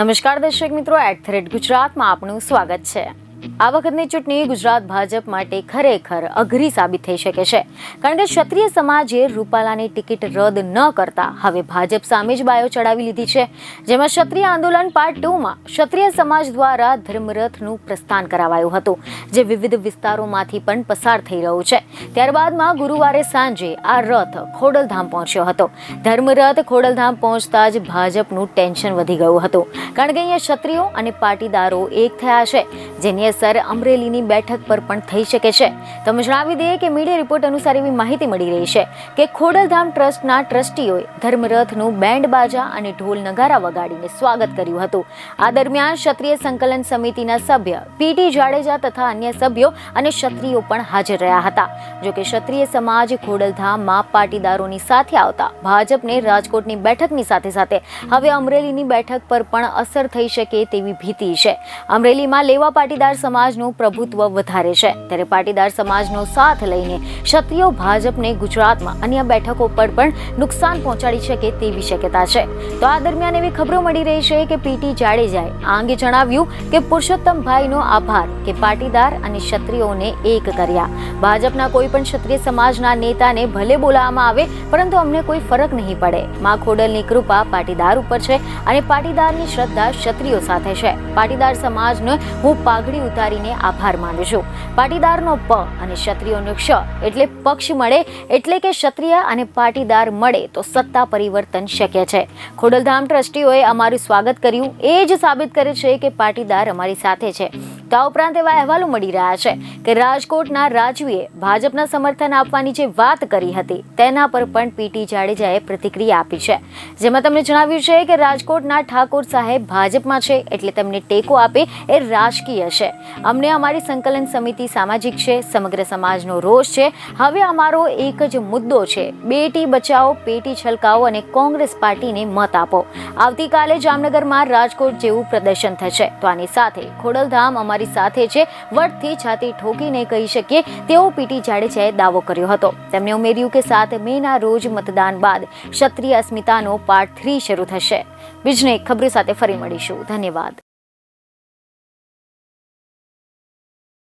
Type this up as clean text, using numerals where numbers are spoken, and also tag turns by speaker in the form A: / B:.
A: નમસ્કાર દર્શક મિત્રો, @ગુજરાતમાં આપનું સ્વાગત છે। આ વખતની ચૂંટણી ગુજરાત ભાજપ માટે ખરેખર અઘરી સાબિત થઈ શકે છે, કારણ કે ક્ષત્રિય સમાજે રૂપાલાની ટિકિટ રદ ન કરતા હવે ભાજપ સામે જ બાયો ચડાવી લીધી છે, જેમાં ક્ષત્રિય આંદોલન પાર્ટ 2માં ક્ષત્રિય સમાજ દ્વારા ધર્મરથનું પ્રસ્થાન કરાવાયું હતું, જે વિવિધ વિસ્તારોમાંથી પણ પસાર થઈ રહ્યું છે। ત્યારબાદમાં ગુરુવારે સાંજે આ રથ ખોડલધામ પહોંચ્યો હતો। ધર્મરથ ખોડલધામ પહોંચતા જ ભાજપનું ટેન્શન વધી ગયું હતું, કારણ કે અહીંયા ક્ષત્રિયો અને પાટીદારો એક થયા છે, જેની અસર અમરેલીની બેઠક પર પણ થઈ શકે છે। તમે જણાવી દઈએ કે મીડિયા રિપોર્ટ અનુસાર એવી માહિતી મળી રહી છે કે ખોડલધામ ટ્રસ્ટના ટ્રસ્ટીઓએ ધર્મરથનું બેન્ડ બાજા અને ઢોલ નગારા વગાડીને સ્વાગત કર્યું હતું। આ દરમિયાન ક્ષત્રિય સંકલન સમિતિના સભ્ય પીટી જાડેજા તથા અન્ય સભ્યો અને ક્ષત્રિયો પણ હાજર રહ્યા હતા। જો કે ક્ષત્રિય સમાજ ખોડલધામમાં પાટીદારોની સાથે આવતા ભાજપને રાજકોટની બેઠકની સાથે સાથે હવે અમરેલીની બેઠક પર પણ અસર થઈ શકે તેવી ભીતિ છે। અમરેલીમાં લેવા પાટીદાર સમાજનું પ્રભુત્વ વધારે છે, ત્યારે પાટીદાર સમાજનો સાથ લઈને ક્ષત્રિયો ભાજપને ગુજરાતમાં અન્ય બેઠકો પર પણ નુકસાન પહોંચાડી શકે તેવી શક્યતા છે। તો આ દરમિયાન એવી ખબરો મળી રહી છે કે પીટી જાડેજાએ આ અંગે જણાવ્યું કે પુરુષોત્તમભાઈનો આભાર કે પાટીદાર અને ક્ષત્રિયોને એક કર્યા। ભાજપના કોઈ પણ ક્ષત્રિય સમાજના નેતાને ભલે બોલાવવામાં આવે, પરંતુ અમને કોઈ ફરક નહીં પડે। માં ખોડલની કૃપા પાટીદાર ઉપર છે અને પાટીદારની શ્રદ્ધા ક્ષત્રિયો સાથે છે। પાટીદાર સમાજને હું પાઘડી ઉતારીને આભાર માનું છું। પાટીદારનો પ અને ક્ષત્રિયોનો ક્ષ એટલે પક્ષ મળે, એટલે કે ક્ષત્રિય અને પાટીદાર મળે તો સત્તા પરિવર્તન શક્ય છે। ખોડલધામ ટ્રસ્ટીઓએ અમારું સ્વાગત કર્યું, એ જ સાબિત કરે છે કે પાટીદાર અમારી સાથે છે। તો આ ઉપરાંત એવા અહેવાલો મળી રહ્યા છે કે રાજકોટના રાજવીએ ભાજપના સમર્થન આપવાની જે વાત કરી હતી તેના પર પણ પીટી જાડેજાએ પ્રતિક્રિયા આપી છે, જેમાં તમને જણાવ્યું છે કે રાજકોટના ઠાકોર સાહેબ ભાજપમાં છે, એટલે તેમને ટેકો આપે એ રાજકીય છે। અમને અમારી સંકલન સમિતિ સામાજિક છે, સમગ્ર સમાજનો રોષ છે। હવે અમારો એક જ મુદ્દો છે, બેટી બચાવો, પેટી છલકાવો અને કોંગ્રેસ પાર્ટીને મત આપો। આવતીકાલે જામનગરમાં રાજકોટ જેવું પ્રદર્શન થશે, તો આની સાથે ખોડલધામ અમારી સાથે છે, વટથી છાતી ઠોકીને કહી શકીએ તેવો પીટી જાડેજાએ દાવો કર્યો હતો। તેમણે ઉમેર્યું કે 7 મેના રોજ મતદાન બાદ ક્ષત્રિય અસ્મિતાનો પાર્ટ 3 શરૂ થશે। બીજને ખબરો સાથે ફરી મળીશું। ધન્યવાદ।